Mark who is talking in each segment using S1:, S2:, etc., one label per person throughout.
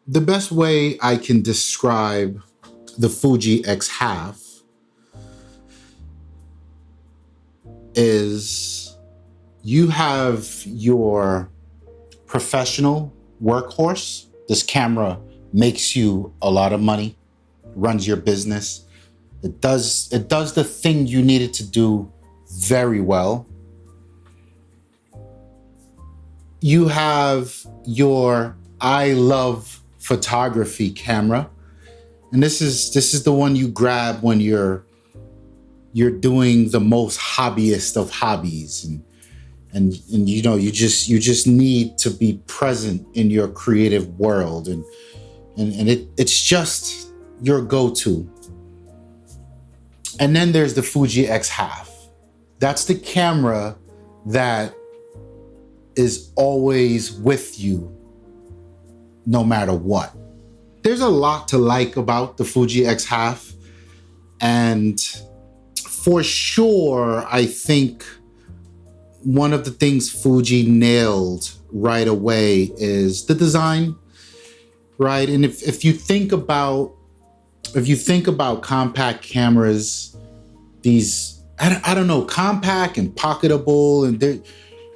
S1: The best way I can describe the Fuji X-Half is you have your professional workhorse. This camera makes you a lot of money, runs your business. It does the thing you need it to do very well. You have your I love photography camera. And this is the one you grab when you're doing the most hobbyist of hobbies, and you just need to be present in your creative world, and it's just your go-to. And then there's the Fuji X-Half. That's the camera that is always with you no matter what. There's a lot to like about the Fuji X-Half, and for sure, I think one of the things Fuji nailed right away is the design, right? And if you think about compact cameras, these I don't know, compact and pocketable, and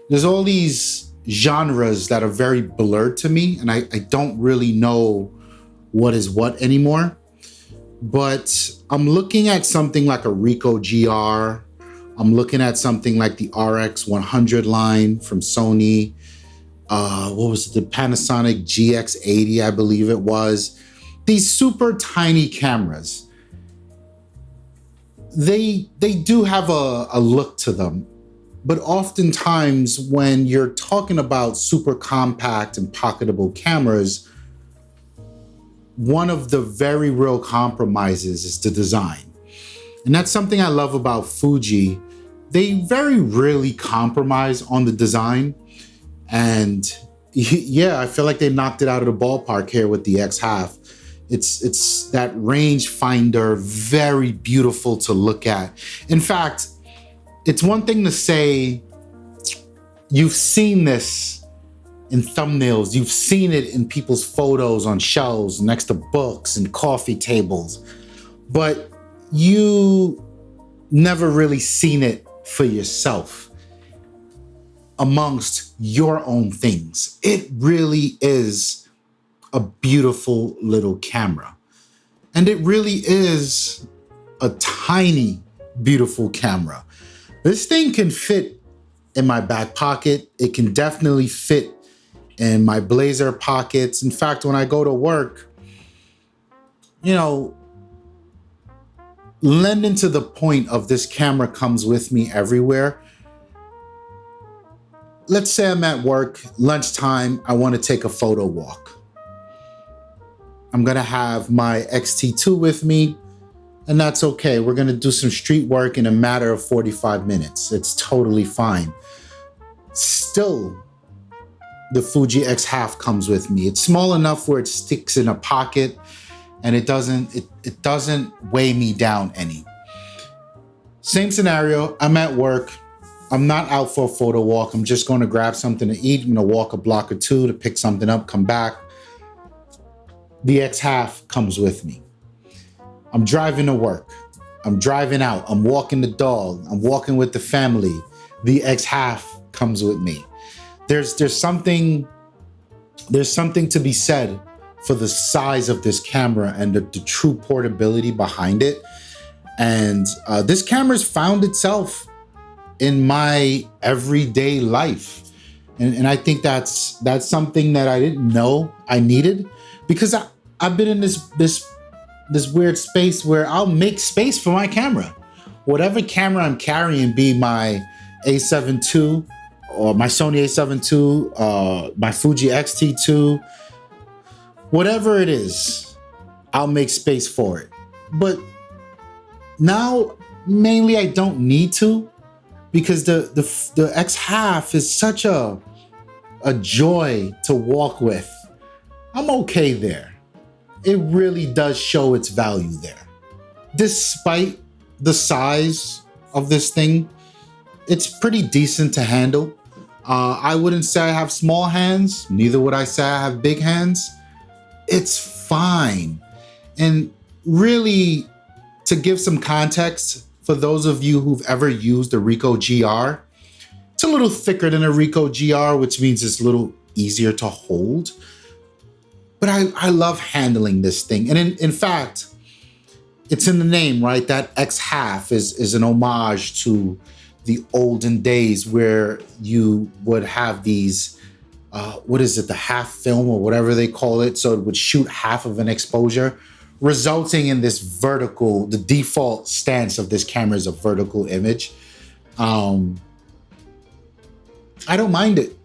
S1: there's all these genres that are very blurred to me, and I don't really know what is what anymore. But I'm looking at something like a Ricoh GR. I'm looking at something like the RX 100 line from Sony. What was it? The Panasonic GX80, I believe it was. These super tiny cameras. They do have a look to them. But oftentimes when you're talking about super compact and pocketable cameras, one of the very real compromises is the design. And that's something I love about Fuji. They very rarely compromise on the design. And yeah, I feel like they knocked it out of the ballpark here with the X-Half. It's that range finder, very beautiful to look at. In fact, it's one thing to say you've seen this in thumbnails, you've seen it in people's photos on shelves next to books and coffee tables, but you never really seen it for yourself amongst your own things. It really is a beautiful little camera. And it really is a tiny, beautiful camera. This thing can fit in my back pocket. It can definitely fit in my blazer pockets. In fact, when I go to work, lending to the point of this camera comes with me everywhere. Let's say I'm at work, lunchtime, I want to take a photo walk. I'm going to have my X-T2 with me, and that's okay. We're going to do some street work in a matter of 45 minutes. It's totally fine. Still, the Fuji X-Half comes with me. It's small enough where it sticks in a pocket and it doesn't weigh me down any. Same scenario, I'm at work. I'm not out for a photo walk. I'm just going to grab something to eat. I'm going to walk a block or two to pick something up, come back. The X-Half comes with me. I'm driving to work. I'm driving out. I'm walking the dog. I'm walking with the family. The X-Half comes with me. There's something to be said for the size of this camera and the true portability behind it. And this camera's found itself in my everyday life. And I think that's something that I didn't know I needed, because I've been in this weird space where I'll make space for my camera. Whatever camera I'm carrying, be my A7 II or my Sony A7 II, my Fuji X-T2, whatever it is, I'll make space for it. But now, mainly I don't need to, because the X-Half is such a joy to walk with. I'm okay there. It really does show its value there. Despite the size of this thing, it's pretty decent to handle. I wouldn't say I have small hands, neither would I say I have big hands. it's fine. And really, to give some context, for those of you who've ever used a Ricoh GR, it's a little thicker than a Ricoh GR, which means it's a little easier to hold. But I love handling this thing. And in fact, it's in the name, right? That X-Half is an homage to the olden days where you would have these, what is it, the half film or whatever they call it. So it would shoot half of an exposure, resulting in this vertical, the default stance of this camera is a vertical image. I don't mind it.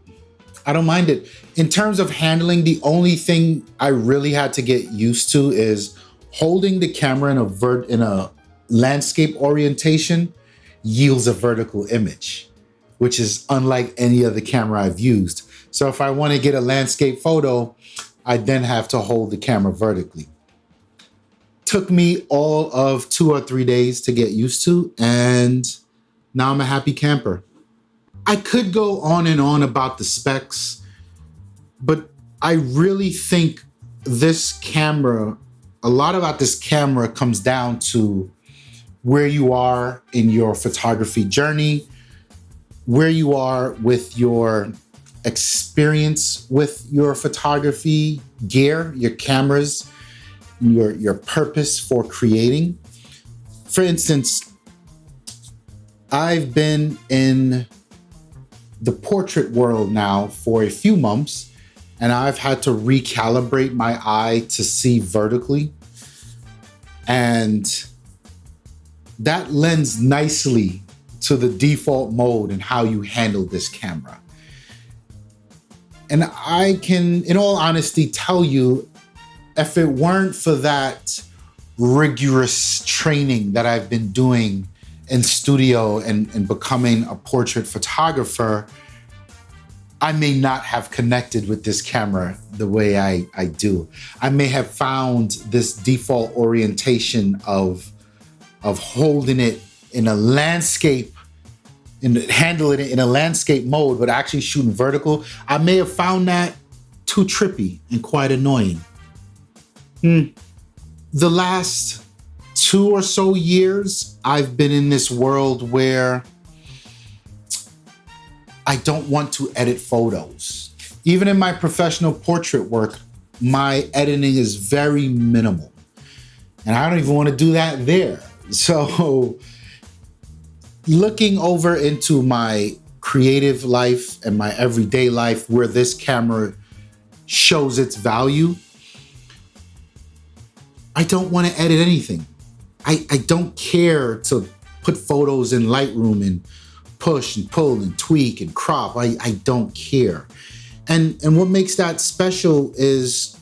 S1: I don't mind it. In terms of handling, the only thing I really had to get used to is holding the camera in a landscape orientation yields a vertical image, which is unlike any other camera I've used. So if I want to get a landscape photo, I then have to hold the camera vertically. Took me all of 2 or 3 days to get used to, and now I'm a happy camper. I could go on and on about the specs, but I really think this camera, a lot about this camera comes down to where you are in your photography journey, where you are with your experience with your photography gear, your cameras, your purpose for creating. For instance, I've been in the portrait world now for a few months, and I've had to recalibrate my eye to see vertically. And that lends nicely to the default mode and how you handle this camera. And I can, in all honesty, tell you, if it weren't for that rigorous training that I've been doing in studio and becoming a portrait photographer, I may not have connected with this camera the way I do. I may have found this default orientation of holding it in a landscape, and handling it in a landscape mode, but actually shooting vertical. I may have found that too trippy and quite annoying. The last 2 or so years, I've been in this world where I don't want to edit photos. Even in my professional portrait work, my editing is very minimal. And I don't even want to do that there. So looking over into my creative life and my everyday life where this camera shows its value, I don't want to edit anything. I don't care to put photos in Lightroom and push and pull and tweak and crop. I don't care. And what makes that special is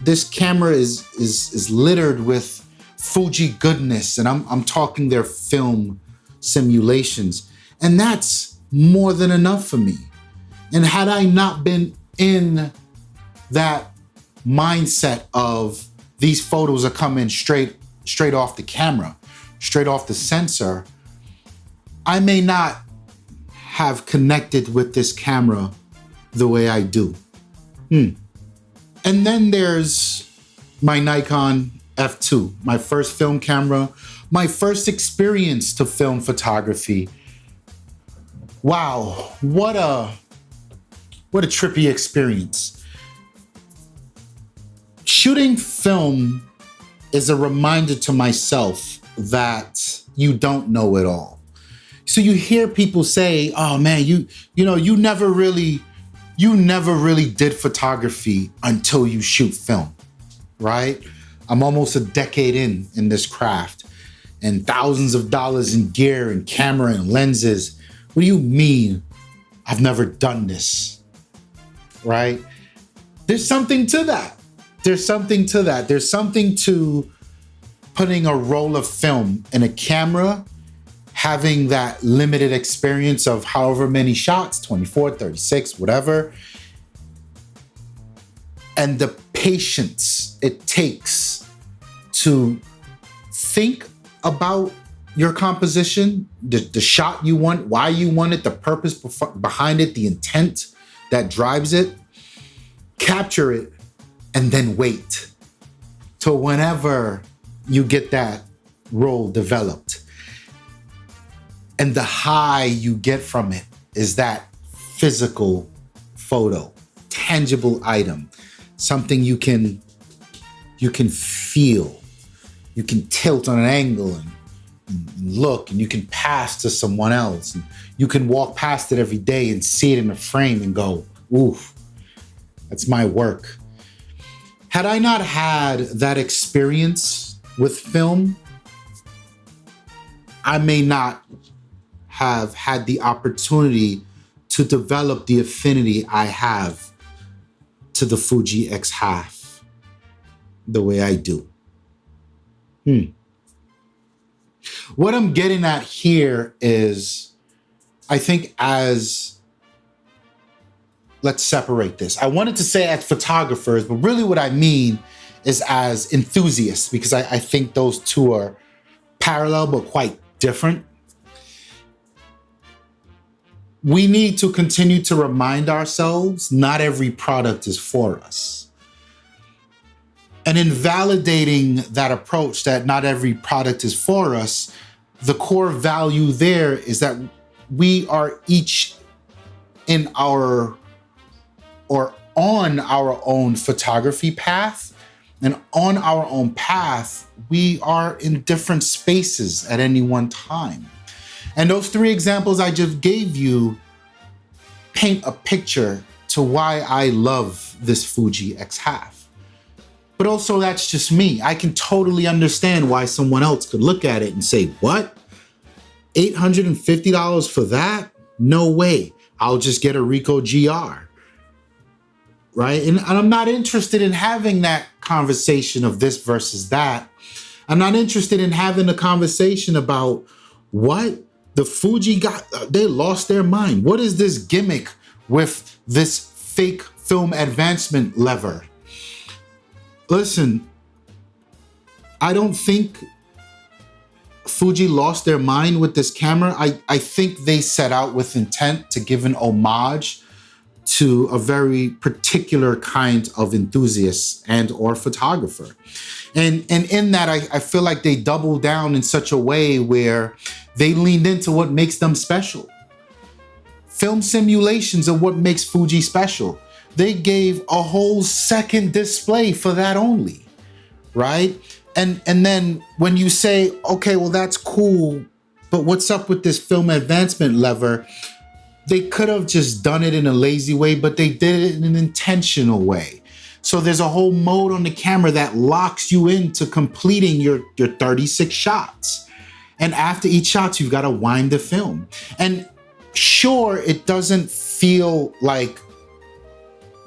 S1: this camera is littered with Fuji goodness, and I'm talking their film simulations, and that's more than enough for me. And had I not been in that mindset of these photos are coming straight off the camera, straight off the sensor, I may not have connected with this camera the way I do. And then there's my Nikon F2, my first film camera, my first experience to film photography. Wow, what a trippy experience. Shooting film is a reminder to myself that you don't know it all. So you hear people say, "Oh man, you never really did photography until you shoot film," right? I'm almost a decade in this craft, and thousands of dollars in gear and camera and lenses. What do you mean I've never done this, right? There's something to that. There's something to that. There's something to putting a roll of film in a camera, having that limited experience of however many shots, 24, 36, whatever, and the patience it takes to think about your composition, the shot you want, why you want it, the purpose behind it, the intent that drives it, capture it, and then wait till whenever you get that roll developed. And the high you get from it is that physical photo, tangible item, something you can feel. You can tilt on an angle and look, and you can pass to someone else. And you can walk past it every day and see it in a frame and go, ooh, that's my work. Had I not had that experience with film, I may not have had the opportunity to develop the affinity I have to the Fuji X-Half the way I do. What I'm getting at here is, I think let's separate this. I wanted to say as photographers, but really what I mean is as enthusiasts, because I think those two are parallel but quite different. We need to continue to remind ourselves not every product is for us. And in validating that approach that not every product is for us, the core value there is that we are each in our or on our own photography path. And on our own path, we are in different spaces at any one time. And those three examples I just gave you paint a picture to why I love this Fuji X-Half. But also, that's just me. I can totally understand why someone else could look at it and say, what? $850 for that? No way. I'll just get a Ricoh GR. Right? And I'm not interested in having that conversation of this versus that. I'm not interested in having a conversation about what the Fuji got. They lost their mind. What is this gimmick with this fake film advancement lever? Listen, I don't think Fuji lost their mind with this camera. I think they set out with intent to give an homage to a very particular kind of enthusiast and or photographer. And in that, I feel like they doubled down in such a way where they leaned into what makes them special. Film simulations are what makes Fuji special. They gave a whole second display for that only, right? And then when you say, okay, well, that's cool, but what's up with this film advancement lever? They could have just done it in a lazy way, but they did it in an intentional way. So there's a whole mode on the camera that locks you into completing your 36 shots. And after each shot, you've got to wind the film. And sure, it doesn't feel like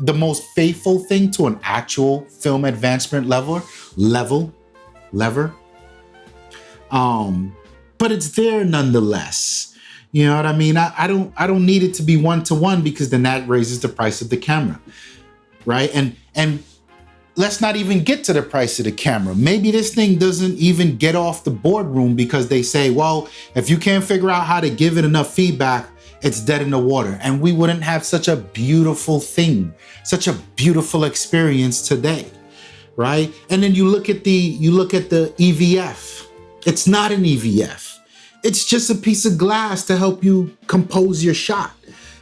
S1: the most faithful thing to an actual film advancement lever. But it's there nonetheless. You know what I mean? I don't need it to be one-to-one, because then that raises the price of the camera, right? And let's not even get to the price of the camera. Maybe this thing doesn't even get off the boardroom because they say, well, if you can't figure out how to give it enough feedback, it's dead in the water. And we wouldn't have such a beautiful thing, such a beautiful experience today, right? And then you look at the EVF. It's not an EVF. It's just a piece of glass to help you compose your shot.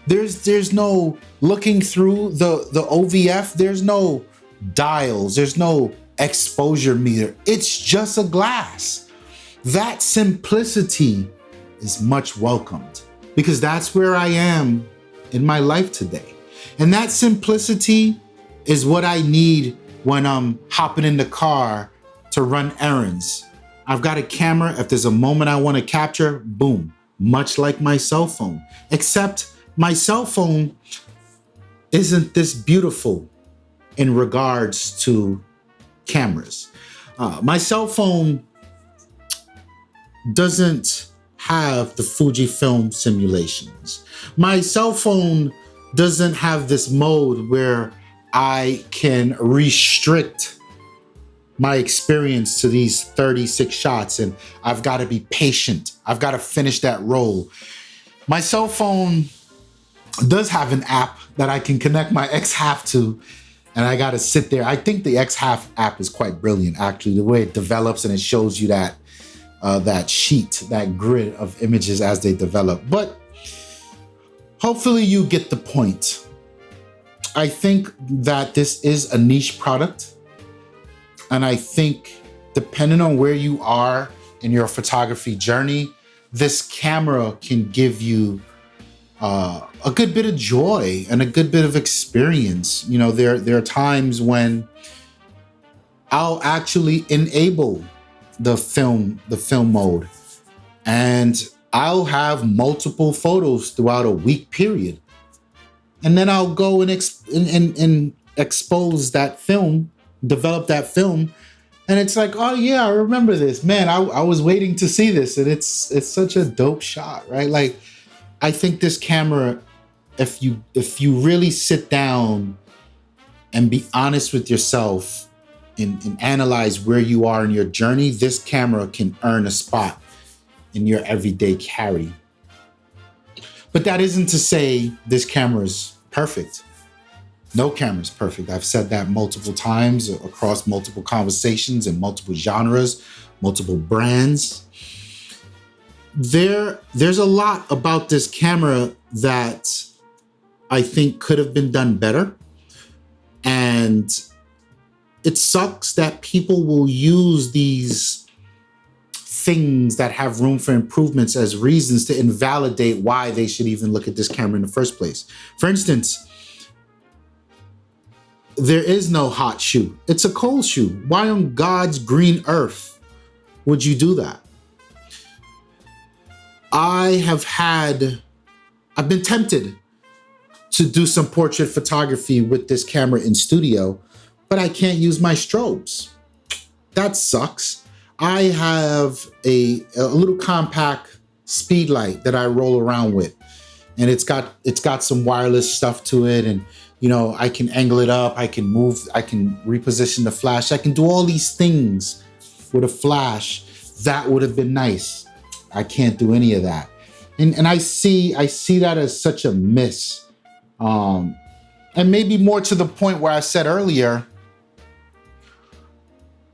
S1: There's no looking through the OVF. There's no dials. There's no exposure meter. It's just a glass. That simplicity is much welcomed, because that's where I am in my life today. And that simplicity is what I need when I'm hopping in the car to run errands. I've got a camera. If there's a moment I want to capture, boom, much like my cell phone. Except my cell phone isn't this beautiful in regards to cameras. My cell phone doesn't have the Fujifilm simulations. My cell phone doesn't have this mode where I can restrict my experience to these 36 shots and I've got to be patient. I've got to finish that roll. My cell phone does have an app that I can connect my X-Half to, And I got to sit there. I think the X-Half app is quite brilliant, actually, the way it develops and it shows you that that sheet, that grid of images as they develop. But hopefully you get the point. I think that this is a niche product. And I think depending on where you are in your photography journey, this camera can give you a good bit of joy and a good bit of experience. You know, there are times when I'll actually enable the film mode, and I'll have multiple photos throughout a week period. And then I'll go and expose that film, develop that film. And it's like, oh yeah, I remember this. Man, I was waiting to see this. And it's such a dope shot, right? Like, I think this camera, if you really sit down and be honest with yourself and analyze where you are in your journey, this camera can earn a spot in your everyday carry. But that isn't to say this camera is perfect. No camera is perfect. I've said that multiple times across multiple conversations and multiple genres, multiple brands. There's a lot about this camera that I think could have been done better. And it sucks that people will use these things that have room for improvements as reasons to invalidate why they should even look at this camera in the first place. For instance, there is no hot shoe. It's a cold shoe. Why on God's green earth would you do that? I've been tempted to do some portrait photography with this camera in studio, but I can't use my strobes. That sucks. I have a little compact speed light that I roll around with, and it's got some wireless stuff to it, and you know, I can angle it up, I can move, I can reposition the flash, I can do all these things with a flash. That would have been nice. I can't do any of that. And I see that as such a miss. And maybe more to the point where I said earlier,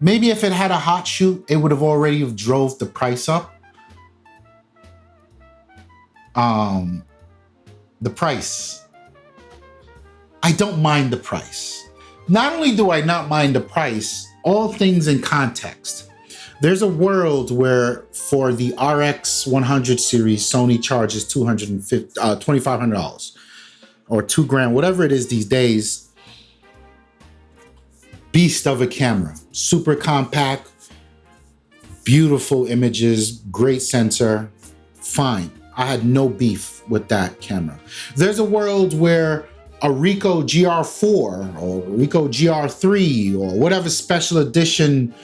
S1: maybe if it had a hot shoe, it would have already drove the price up. The price. I don't mind the price. Not only do I not mind the price, all things in context. There's a world where for the RX 100 series, Sony charges $2,500 or $2,000, whatever it is these days. Beast of a camera, super compact, beautiful images, great sensor, fine. I had no beef with that camera. There's a world where a Ricoh GR4 or Ricoh GR3 or whatever special edition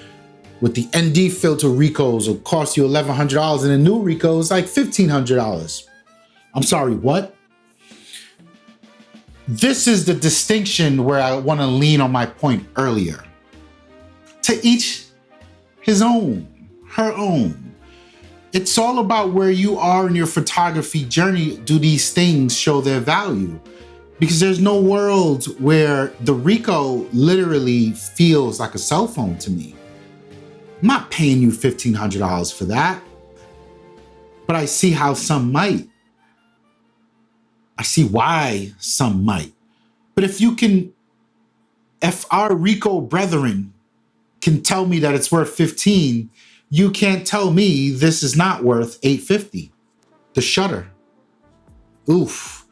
S1: with the ND filter Ricohs will cost you $1,100, and a new Ricoh is like $1,500. I'm sorry, what? This is the distinction where I want to lean on my point earlier. To each his own, her own. It's all about where you are in your photography journey. Do these things show their value? Because there's no world where the Ricoh literally feels like a cell phone to me. I'm not paying you $1,500 for that, but I see how some might. I see why some might. But if our Ricoh brethren can tell me that it's worth 15, you can't tell me this is not worth $850. The shutter. Oof.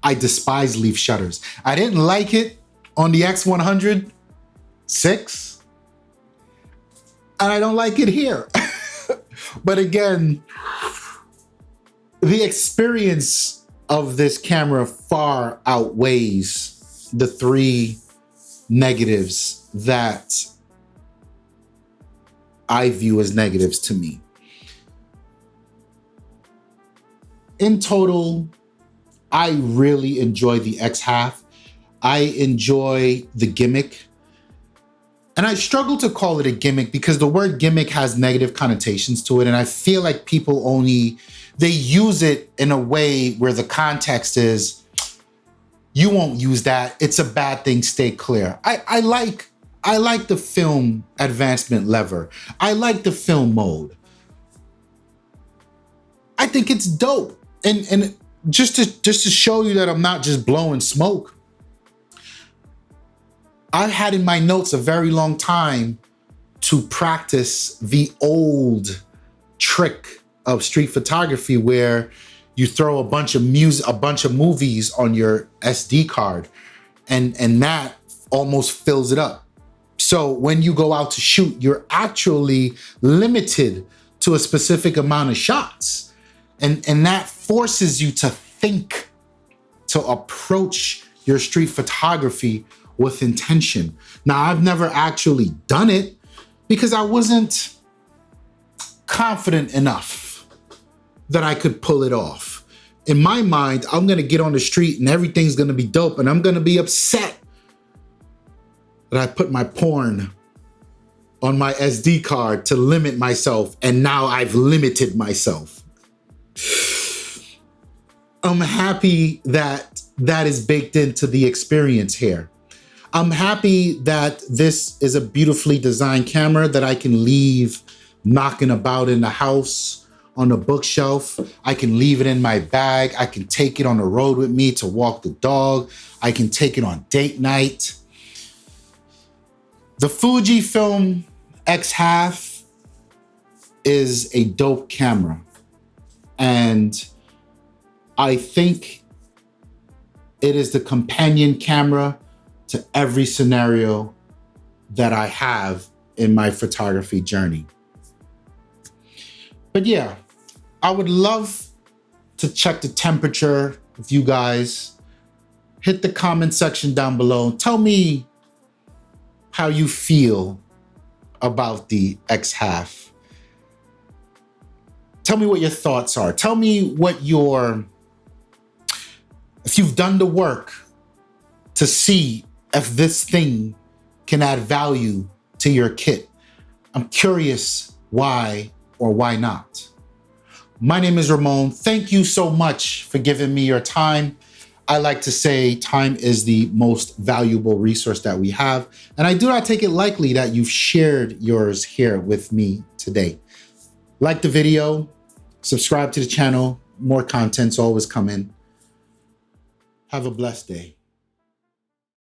S1: I despise leaf shutters. I didn't like it on the X100 6, and I don't like it here. But again, the experience of this camera far outweighs the 3 negatives that I view as negatives to me. In total, I really enjoy the X-Half. I enjoy the gimmick. And I struggle to call it a gimmick because the word gimmick has negative connotations to it. And I feel like people they use it in a way where the context is, You won't use that. It's a bad thing. Stay clear. I like the film advancement lever. I like the film mode. I think it's dope. And just to show you that I'm not just blowing smoke, I've had in my notes a very long time to practice the old trick of street photography where you throw a bunch of movies on your SD card and that almost fills it up. So when you go out to shoot, you're actually limited to a specific amount of shots. And that forces you to think, to approach your street photography with intention. Now, I've never actually done it because I wasn't confident enough that I could pull it off. In my mind, I'm gonna get on the street and everything's gonna be dope and I'm gonna be upset that I put my porn on my SD card to limit myself, and now I've limited myself. I'm happy that that is baked into the experience here. I'm happy that this is a beautifully designed camera that I can leave knocking about in the house, on the bookshelf. I can leave it in my bag. I can take it on the road with me to walk the dog. I can take it on date night. The Fujifilm X-Half is a dope camera. And I think it is the companion camera to every scenario that I have in my photography journey. But yeah, I would love to check the temperature with you guys. Hit the comment section down below. Tell me how you feel about the X-Half. Tell me what your thoughts are. Tell me if you've done the work to see if this thing can add value to your kit. I'm curious why or why not. My name is Ramon. Thank you so much for giving me your time. I like to say time is the most valuable resource that we have. And I do not take it lightly that you've shared yours here with me today. Like the video, subscribe to the channel. More content's always coming. Have a blessed day.